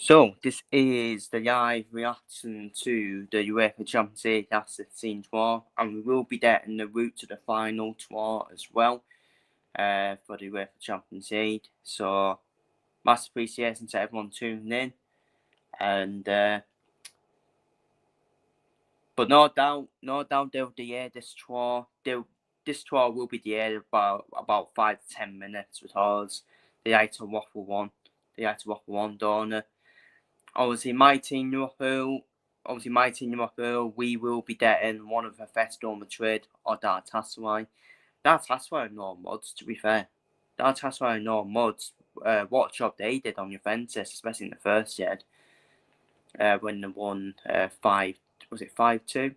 So, this is the live reaction to the UEFA Champions League last 16 tour, and we will be there in the route to the final tour as well for the UEFA Champions League. So, massive appreciation to everyone tuning in, and but no doubt they'll the air this tour. This tour will be the air about 5 to 10 minutes because they like to waffle one. They like to waffle one, don't they? Obviously, my team Liverpool, we will be getting one of Atletico Madrid or Galatasaray. Galatasaray are no mods, to be fair. Galatasaray are no mods. What job they did on Juventus, especially in the first year, when they won 5-2? In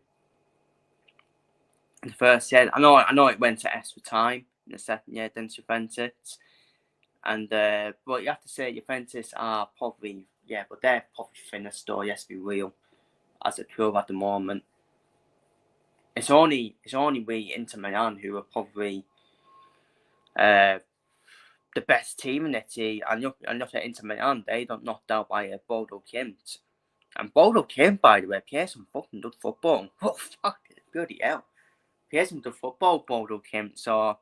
the first year, I know it went to extra time in the second year against Juventus. And but you have to say Juventus are probably but they're probably finished though. Yes, be real, as a club at the moment. It's only we Inter Milan who are probably the best team in the team. And look at Inter Milan, they got knocked out by Bodo Klimt. And Bodo Klimt, by the way, plays some fucking good football. Oh fuck it, bloody hell, plays some good football, Bodo Klimt. So,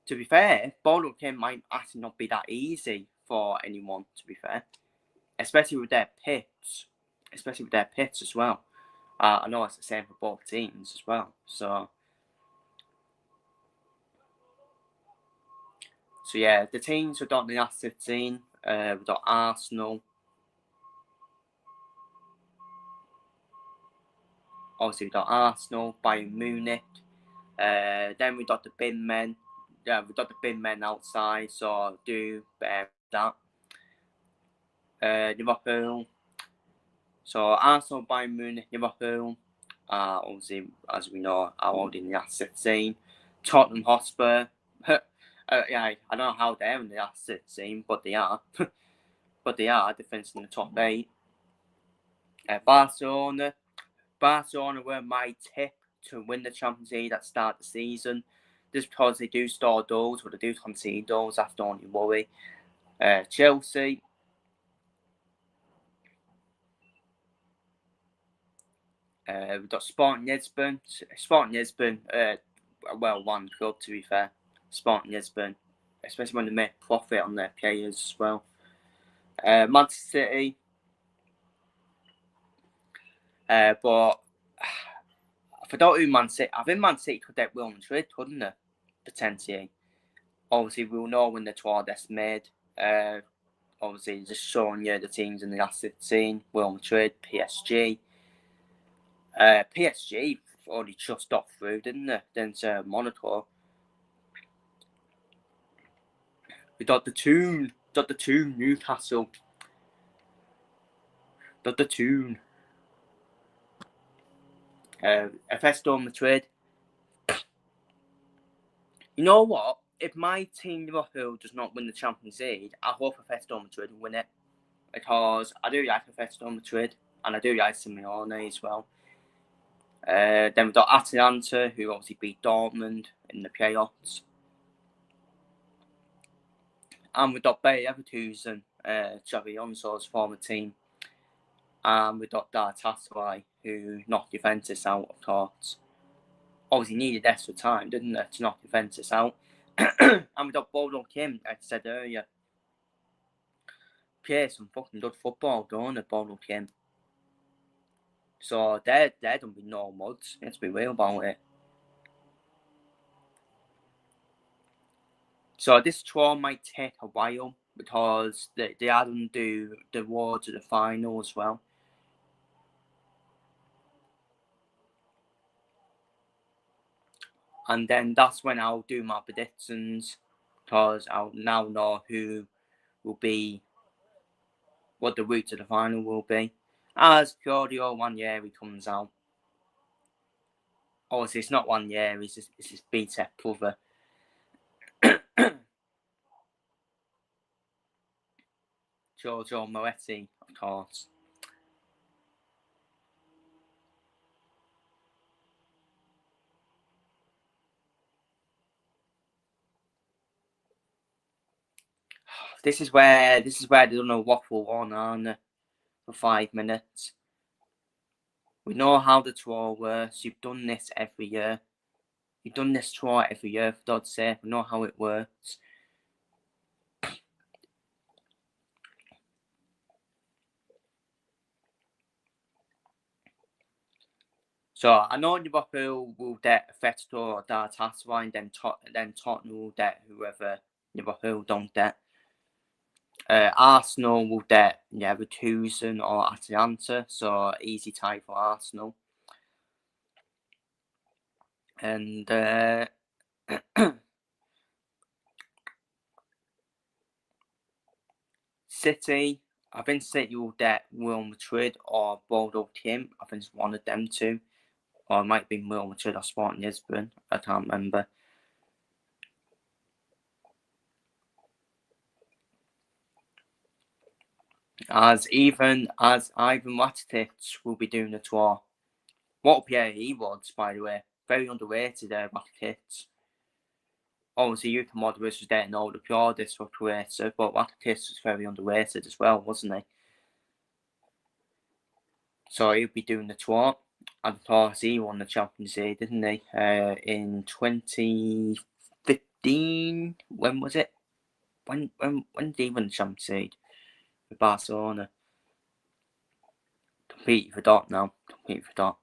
to be fair, Bodo Klimt might actually not be that easy for anyone, to be fair. Especially with their pitch. As well. I know it's the same for both teams as well. So yeah, the teams we've got in the last 15, we've got Arsenal. Obviously, we've got Arsenal, Bayern Munich. Then we got the bin men. Yeah, we got the bin men outside, so do that. Liverpool. So Arsenal, Bayern Munich, Liverpool. Obviously, as we know, are already in the last 16. Tottenham Hotspur. I don't know how they're in the last 16, but they are. But they are defending the top 8. Barcelona were my tip to win the Champions League at the start of the season. Just because they do score goals, but they do concede goals, that's the only worry. Chelsea. We've got Sporting Lisbon. A well-run club, to be fair. Sporting Lisbon, especially when they make profit on their players as well. Manchester City. But if I don't do Man City, I think Man City could get Real Madrid, couldn't they? Potentially. Obviously, we'll know when the tour is made. Obviously, just showing you the teams in the last 15. Real Madrid, PSG. PSG already just off through, didn't they? Then to Monaco. We got the Toon. Newcastle. Got the Toon. Atletico Madrid. You know what? If my team Liverpool does not win the Champions League, I hope Atletico Madrid will win it. Because I do like Atletico Madrid. And I do like Simeone as well. Then we've got Atalanta, who obviously beat Dortmund in the playoffs. And we've got Bayer Leverkusen, Xabi Alonso's former team. And we've got Galatasaray, who knocked Juventus out, of course. Obviously needed extra time, didn't it, to knock Juventus out. And we've got Bodo Klimt, like I said earlier. Plays some fucking good football, don't they, Bodo Klimt? So they're don't be no muds. Let's be real about it. So this tour might take a while because they hadn't do the road to the final as well. And then that's when I'll do my predictions because I'll now know who will be, what the route to the final will be. As Claudio 1 year he comes out. Obviously, it's not 1 year, it's his BTEC brother. Giorgio Moretti, of course. This is where they're gonna waffle on, aren't they? For 5 minutes. We know how the tour works. You've done this every year. You've done this tour every year, for God's sake. We know how it works. So I know Liverpool will get Fetto or Galatasaray, and then Tottenham will get whoever Liverpool don't get. Arsenal will get Leverkusen or Atalanta, so easy tie for Arsenal. And City, I think City will get Real Madrid or Bordeaux Team. I think it's one of them two. Or it might be Real Madrid or Sporting Lisbon. I can't remember. As Ivan Rakitic will be doing the tour. What a player he was, by the way. Very underrated there, Rakitic. Obviously, Luka Modric was getting older, Pjordis was creative, but Rakitic was very underrated as well, wasn't he? So he'll be doing the tour. And of course, he won the Champions League, didn't he? In 2015. When was it? When did he win the Champions League with Barcelona? Completely forgot now. Completely forgot.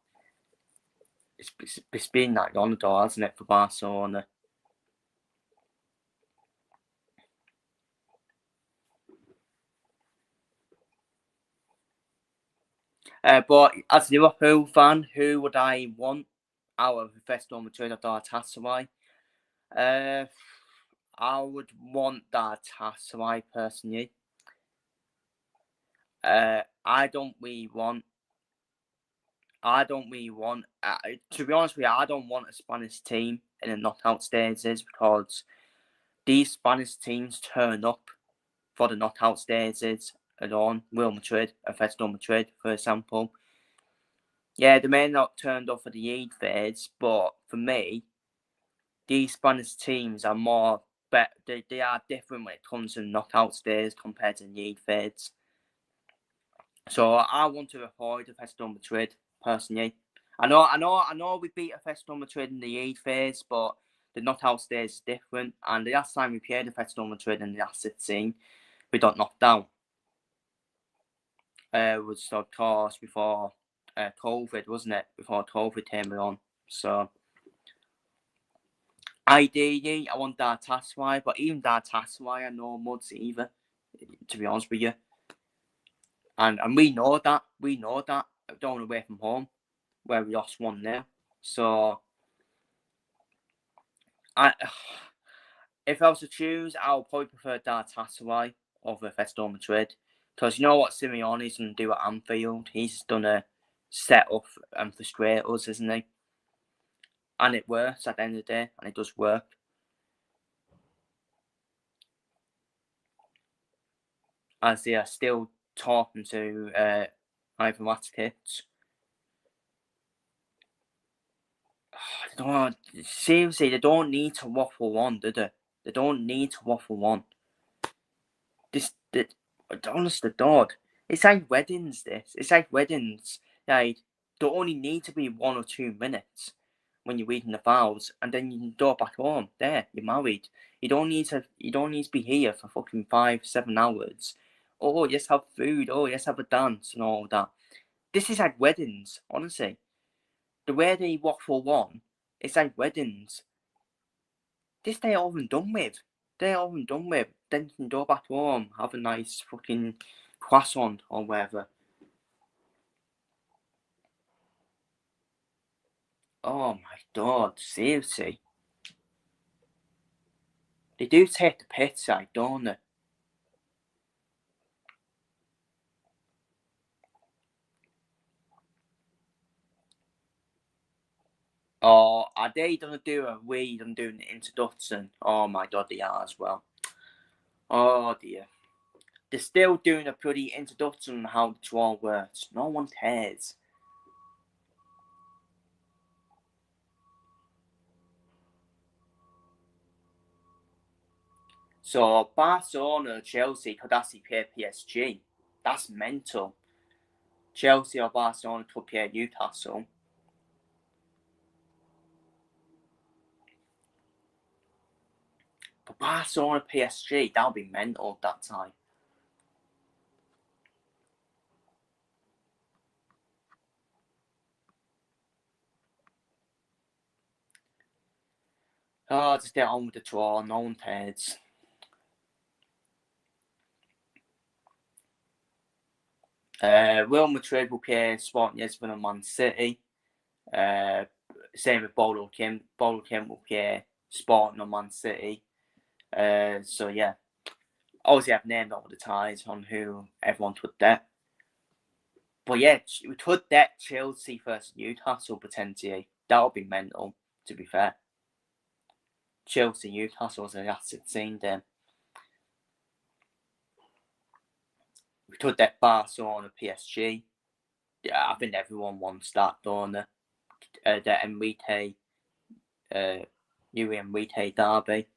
It's been that long ago, hasn't it, for Barcelona? But as a Liverpool fan, who would I want out of Real Madrid or Galatasaray? I would want Galatasaray personally. I don't really want. To be honest with you, I don't want a Spanish team in the knockout stages because these Spanish teams turn up for the knockout stages alone. Real Madrid, Atletico Madrid, for example. Yeah, they may not turn up for the league phase, but for me, these Spanish teams are more. They are different when it comes to knockout stages compared to league phase. So I want to avoid Atletico Madrid personally. I know we beat Atletico Madrid in the league phase, but the knockout stage is different. And the last time we played Atletico Madrid in the last 16, we got knocked down. Was of course before COVID, wasn't it? Before COVID came along. So ideally, I want Galatasaray, but even Galatasaray are no muds either, to be honest with you. And we know that. Going away from home, where we lost 1-0. So if I was to choose, I would probably prefer Galatasaray over Atletico Madrid. Because you know what Simeone's going to do at Anfield? He's done a set up and frustrate us, isn't he? And it works at the end of the day, and it does work. As they are still talking to Ivan Rakitic. Seriously, they don't need to waffle on, do they? They don't need to waffle on. Honest to God, it's like weddings. It's like weddings. Like they only need to be 1 or 2 minutes when you're reading the vows, and then you can go back home. There, you're married. You don't need to be here for fucking 5-7 hours. Oh, let's have food. Oh, let's have a dance and all that. This is like weddings, honestly. The way they waffle on, it's like weddings. This they're all done with. Then you can go back home, have a nice fucking croissant or whatever. Oh my God, seriously. They do take the piss out, don't they? Or are they gonna do a read and do an introduction? Oh my God, they are as well. Oh dear. They're still doing a bloody introduction on how the tour works. No one cares. So Barcelona, Chelsea could actually play PSG. That's mental. Chelsea or Barcelona could play Newcastle. But Barcelona, PSG, that would be mental that time. Oh, just get on with the draw, no one cares. Real Madrid will play Sporting Lisbon and Man City. Same with Bodo Kim. Bodo Kim will play Sporting and Man City. So yeah, obviously I've named all the ties on who everyone would bet. But yeah, we could bet Chelsea versus Newcastle potentially. That would be mental, to be fair. Chelsea, Newcastle is an acid scene then. We could bet Barcelona, PSG. Yeah, I think everyone wants that, don't they? The Enrique, new Enrique derby.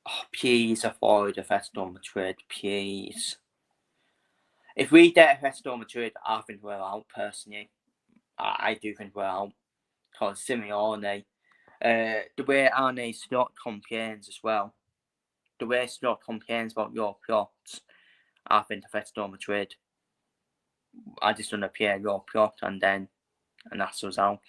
Oh, please avoid Atletico Madrid, please. If we get Atletico Madrid, I think we're out, personally. I do think we're out. Because Simeone, the way Arne Slot complains as well, the way Slot complains about your plots, I think Atletico Madrid, I just want to play your plot and that's us out.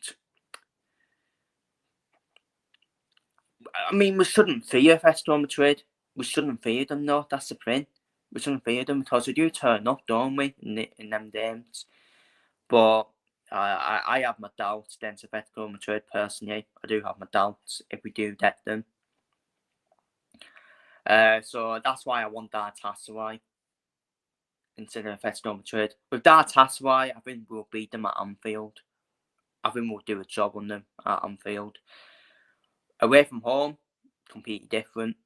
I mean, we shouldn't fear Atletico Madrid. We shouldn't fear them, though. That's the thing. We shouldn't fear them because we do turn up, don't we, in them games. But I have my doubts against Atletico Madrid, personally. I do have my doubts if we do get them. So that's why I want Galatasaray instead of Atletico Madrid. With Galatasaray, I think we'll beat them at Anfield. I think we'll do a job on them at Anfield. Away from home, completely different.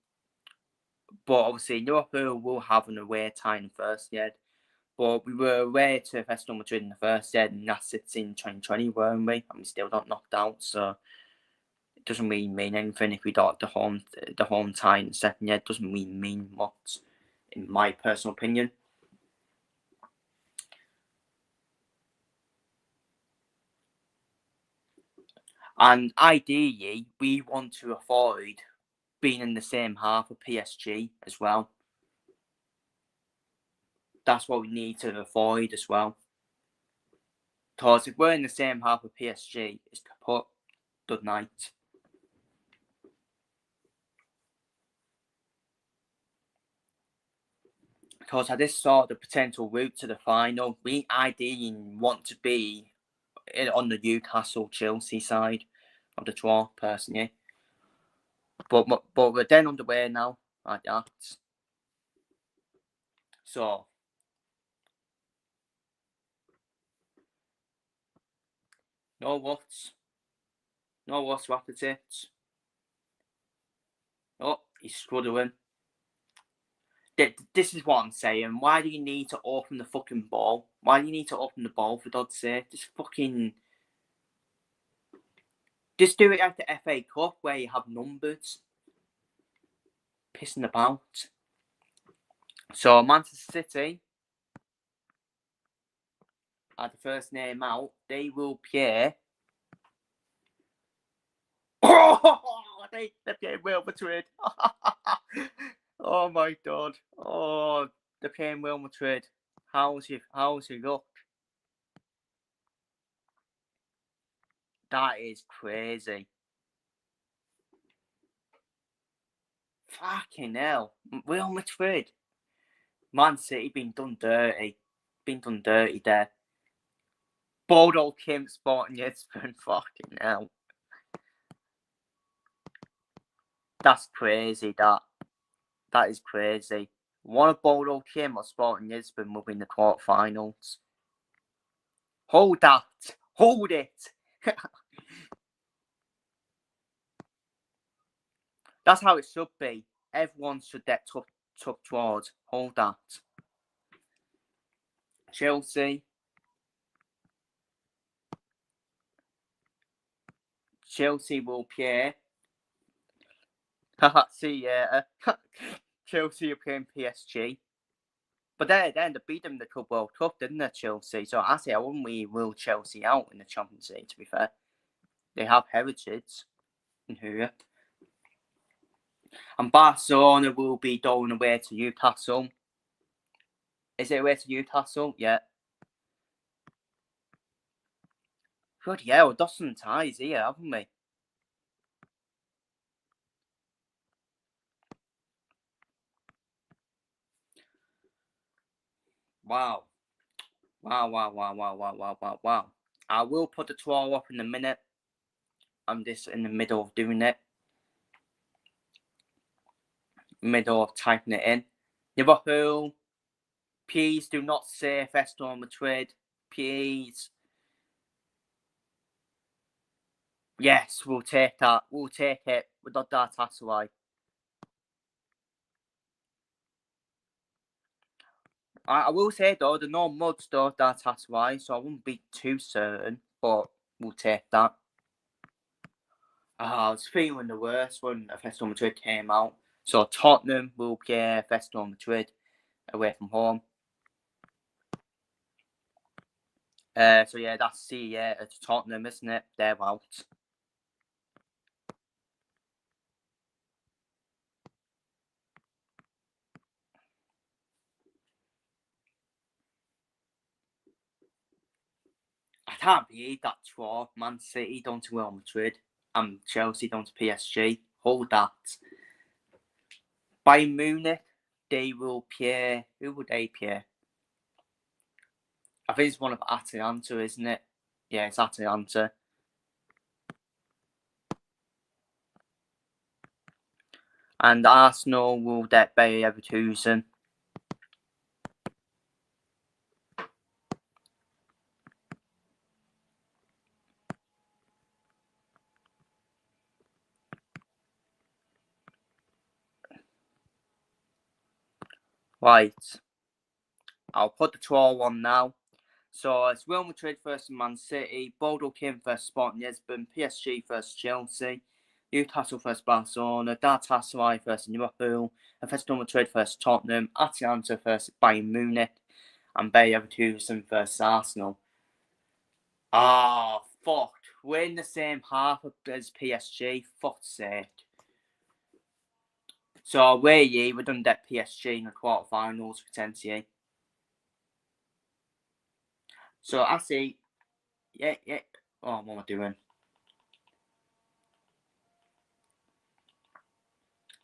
But obviously, Liverpool will have an away tie in the first yet. But we were away to Atletico Madrid in the first yet, and that's it in 2020, weren't we? And we still got knocked out, so it doesn't really mean anything if we got the home tie in the second yet. It doesn't really mean much, in my personal opinion. And ideally, we want to avoid being in the same half of PSG as well. That's what we need to avoid as well. Because if we're in the same half of PSG, it's kaput. Good night. Because I just saw the potential route to the final. We ideally want to be on the Newcastle Chelsea side of the draw, personally. But we're then on the way now, like that. So no what's rapid it. Oh, he's struggling. This is what I'm saying. Why do you need to open the fucking ball? Why do you need to open the ball, for God's sake? Just do it like the FA Cup where you have numbers. Pissing about. So Manchester City are the first name out. They will play. Oh, they play Real Madrid. Oh my God. Oh, they're playing Real Madrid. How's your luck? That is crazy. Fucking hell. Real Madrid. Man City been done dirty. Been done dirty there. Bodo Kim Sporting Lisbon. Fucking hell. That's crazy, that. That is crazy. One of Bodo Kim or Sporting Lisbon will be in the quarterfinals. Hold that. Hold it. That's how it should be. Everyone should get took towards. Hold that. Chelsea. Chelsea will play. See, yeah. Chelsea are playing PSG. But then they beat them in the Club World Cup, didn't they, Chelsea? So I say I wouldn't really rule Chelsea out in the Champions League, to be fair. They have heritage in here. And Barcelona will be going away to Newcastle. Is it away to Newcastle? Yeah. Good, yeah, we've done some ties here, haven't we? Wow. Wow. I will put the 12 up in a minute. I'm just in the middle of doing it. Middle of typing it in. Liverpool, please do not say Atletico Madrid. Please. Yes, we'll take that. We'll take it. We'll not that away. I will say though, the no muds though, that's why, so I wouldn't be too certain, but we'll take that. I was feeling the worst when Atletico Madrid came out. So Tottenham will play Atletico Madrid away from home. So yeah, that's it's Tottenham, isn't it? They're out. I can't believe that draw. Man City down to Real Madrid and Chelsea down to PSG. Hold that. Bayern Munich, they will play. Who would they play? I think it's one of Atalanta, isn't it? Yeah, it's Atalanta. And Arsenal will get Bayer Leverkusen. Right. I'll put the 12 on now. So it's Real Madrid versus Man City, Bodo Kim versus Sporting Lisbon, PSG versus Chelsea, Newcastle versus Barcelona, Galatasaray versus Liverpool, Atletico Madrid versus Tottenham, Atalanta versus Bayern Munich, and Bayer Leverkusen versus Arsenal. Ah, fuck. We're in the same half as PSG, fuck's sake. So we're done that PSG in the quarterfinals potentially. So I see, yeah. Oh, what am I doing?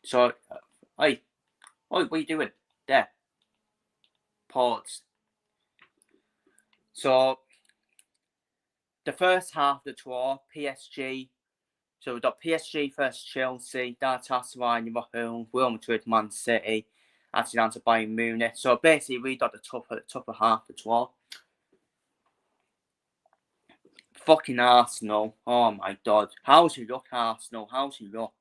So, hey, what are you doing? There. Pause. So, the first half of the tour, PSG. So we've got PSG versus Chelsea, Galatasaray, Liverpool, Real Madrid, Man City, Atalanta, Bayern Munich. So basically, we got the tougher half of the tour. Fucking Arsenal. Oh my god. How's he look, Arsenal? How's he look?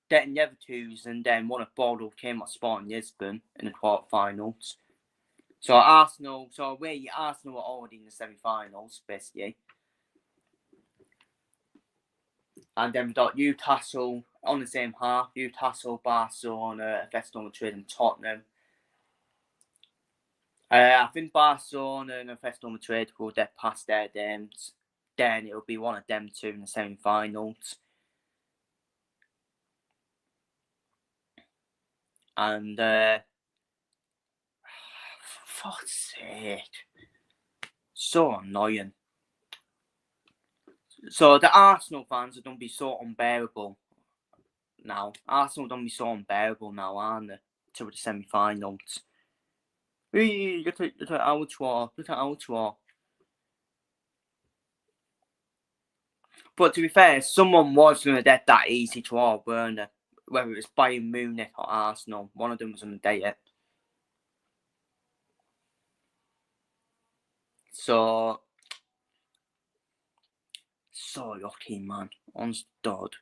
Getting Leverkusen and then one of Bordeaux came at Sporting Lisbon in the quarterfinals. So Arsenal were already in the semi-finals, basically. And then we've got Newcastle on the same half. Newcastle, Barcelona, Atletico Madrid and Tottenham. I think Barcelona and Atletico Madrid will get past their games. Then it'll be one of them two in the semi-finals. And for fuck's sake. So annoying. So the Arsenal fans are going to be so unbearable now. Arsenal don't be so unbearable now, aren't they? To the semi-finals. Look at our tour. Look at our tour. But to be fair, someone was going to get that easy tour, weren't they? Whether it was Bayern Munich or Arsenal, one of them was going to get it. So lucky, man. Honest God.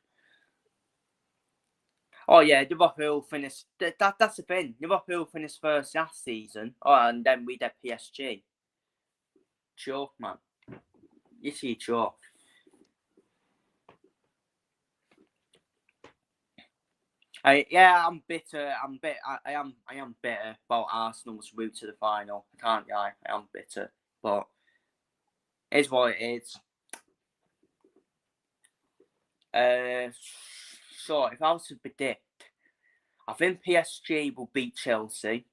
Oh yeah, Liverpool finished. That's the thing. Liverpool finished first last season, and then we did PSG. Joke, man. You see, joke. I'm bitter. I am bitter about Arsenal's route to the final. I can't lie. I am bitter, but it's what it is. So if I was to predict, I think PSG will beat Chelsea.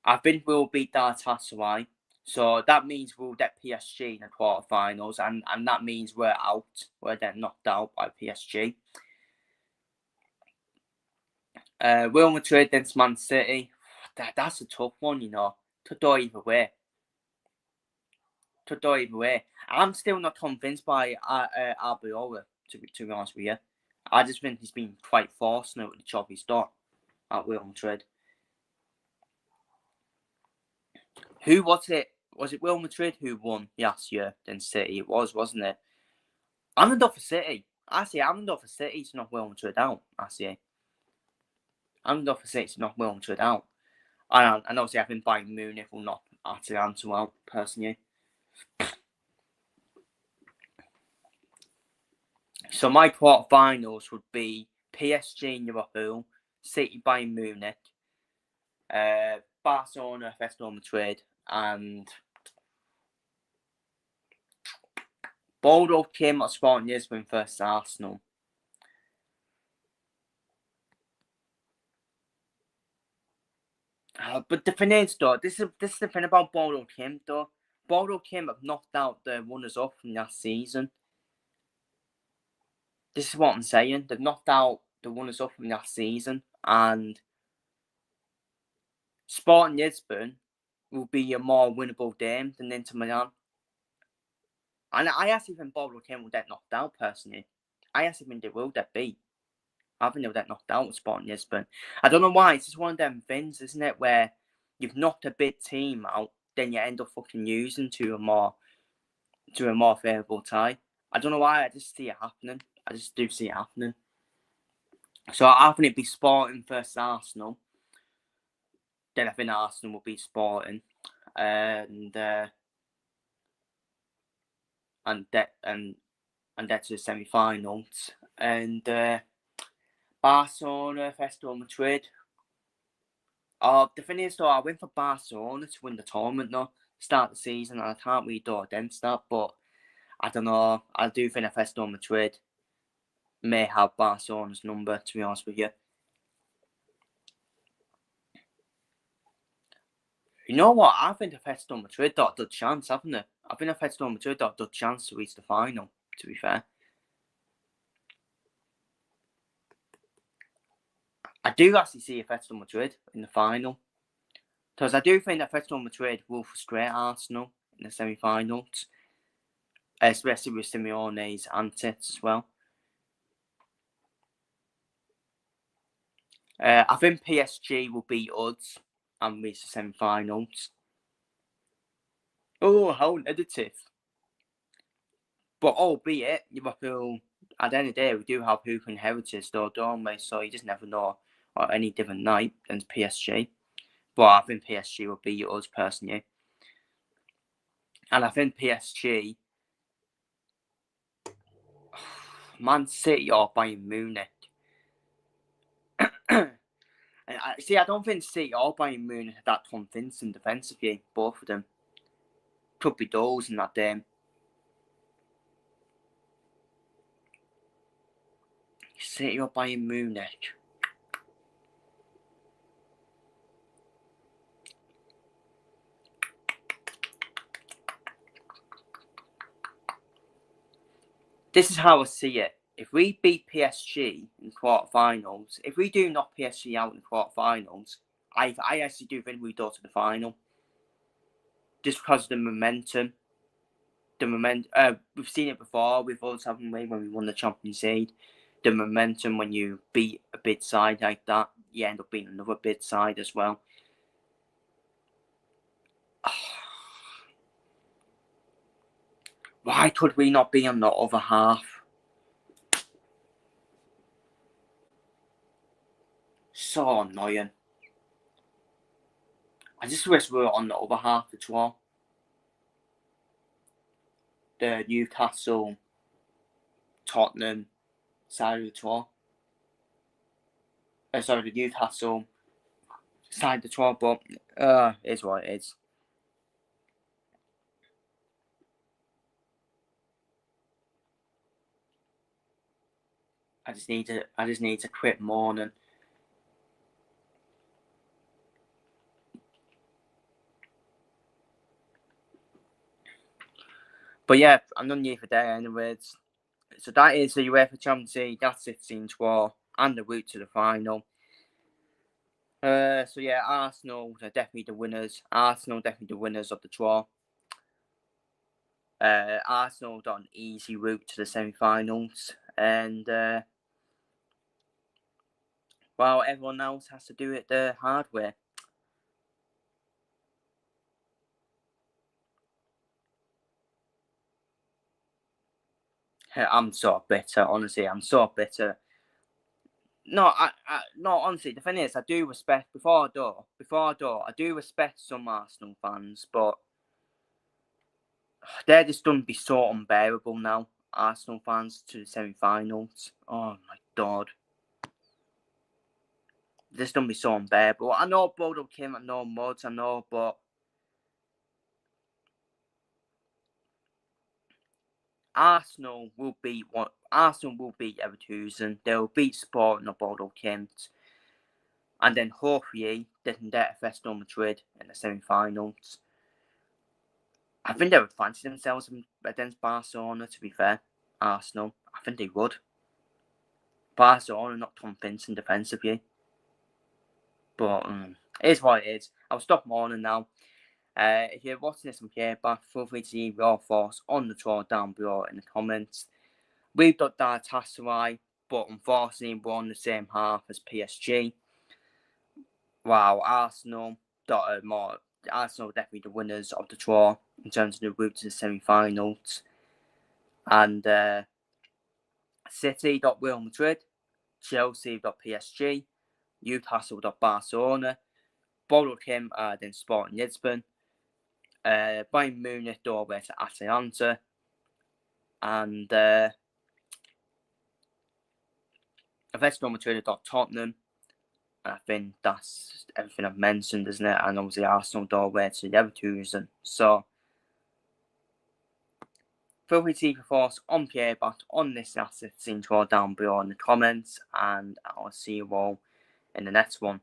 I think we'll beat Galatasaray. So that means we'll get PSG in the quarterfinals, and that means we're out. We're then knocked out by PSG. Real Madrid against Man City. That's a tough one, you know. To go either way. I'm still not convinced by Albiol, to be honest with you. I just think he's been quite forced now with the job he's done at Real Madrid. Who was it? Was it Real Madrid who won last year? Then City it was, wasn't it? I'm enough for City. I say I'm enough for City to knock Real Madrid out. I say I'm enough for City to knock Real Madrid out. And obviously I think Bayern Munich will knock Atalanta out personally. So my quarterfinals would be PSG Liverpool, City Bayern Munich, Barcelona Atletico Madrid, and Bordeaux came at Sporting Lisbon versus Arsenal. But the thing is, though, this is the thing about Bordeaux Kim, though. Bordeaux Kim have knocked out the runners-up from last season. This is what I'm saying. They've knocked out the runners-up from last season, and Sporting Lisbon will be a more winnable game than Inter Milan. And I actually think Bordeaux Kim will get knocked out, personally. I actually think they will get beat. I think they'll get knocked out with Sporting Lisbon. I don't know why. It's just one of them things, isn't it, where you've knocked a big team out, then you end up fucking losing to a more favourable tie. I don't know why. I just see it happening. I just do see it happening. So I think it'd be Sporting versus Arsenal. Then I think Arsenal will beat Sporting, and get to the semi-finals. And Barcelona, Atletico Madrid. The thing is, though, I went for Barcelona to win the tournament, though, start the season, and I can't really do against that, but I don't know. I do think Atletico Madrid may have Barcelona's number, to be honest with you. You know what? I think Atletico Madrid got a good chance, haven't they? I think Atletico Madrid got a good chance to reach the final, to be fair. I do actually see Atletico Madrid in the final. Because I do think Atletico Madrid will frustrate Arsenal in the semi-finals. Especially with Simeone's antics as well. I think PSG will beat us and reach the semi-finals. Oh, how negative. But albeit, Liverpool, at the end of the day, we do have hoop and heritage though, don't we? So you just never know on any different night than PSG. But I think PSG will beat us personally. And I think PSG, Man City or Bayern Munich. I don't think City or Bayern Munich are that convincing defensively, both of them. Could be those in that game. City or Bayern Munich. This is how I see it. If we beat PSG in quarterfinals, if we do knock PSG out in quarterfinals, I actually do think we go to the final. Just because of the momentum. We've seen it before with us, haven't we, when we won the Champions League. The momentum when you beat a big side like that, you end up beating another big side as well. Why could we not be on the other half? So annoying. I just wish we were on the other half as well. The Newcastle, Tottenham side of the tour. sorry, the Newcastle side the draw, but it's what it is. I just need to quit mourning. But yeah, I'm done here for day anyways. So that is the UEFA Champions League, that's 16-12, and the route to the final. So yeah, Arsenal are definitely the winners. Arsenal definitely the winners of the draw. Arsenal got an easy route to the semi-finals, and while everyone else has to do it the hard way. I'm so bitter, honestly. I'm so bitter. No, no. Honestly, the thing is, I do respect I do respect some Arsenal fans, but they're just going to be so unbearable now. Arsenal fans to the semi-finals. Oh my god, this going to be so unbearable. I know Bodo Kim, I know Muds, I know, but Arsenal will beat Everton. They'll beat Sporting or Bodo Kims. And then hopefully they can get Atletico Madrid in the semi-finals. I think they would fancy themselves against Barcelona, to be fair. Arsenal. I think they would. Barcelona not convincing defensively. But it is what it is. I'll stop mourning now. If you're watching this from here back, feel free to leave your thoughts on the draw down below in the comments. We've got Galatasaray, but unfortunately we're on the same half as PSG. Wow, Arsenal definitely the winners of the draw in terms of the route to the semi-finals. And City got Real Madrid, Chelsea got PSG, Newcastle got Barcelona, Bodo Kim then Sporting Lisbon, Bayern Munich over to Atalanta, and Atletico Madrid got Tottenham. And I think that's everything I've mentioned, isn't it? And obviously Arsenal doorway to the Everton. So feel free to leave your thoughts on Pierre on this asset scene down below in the comments, and I'll see you all in the next one.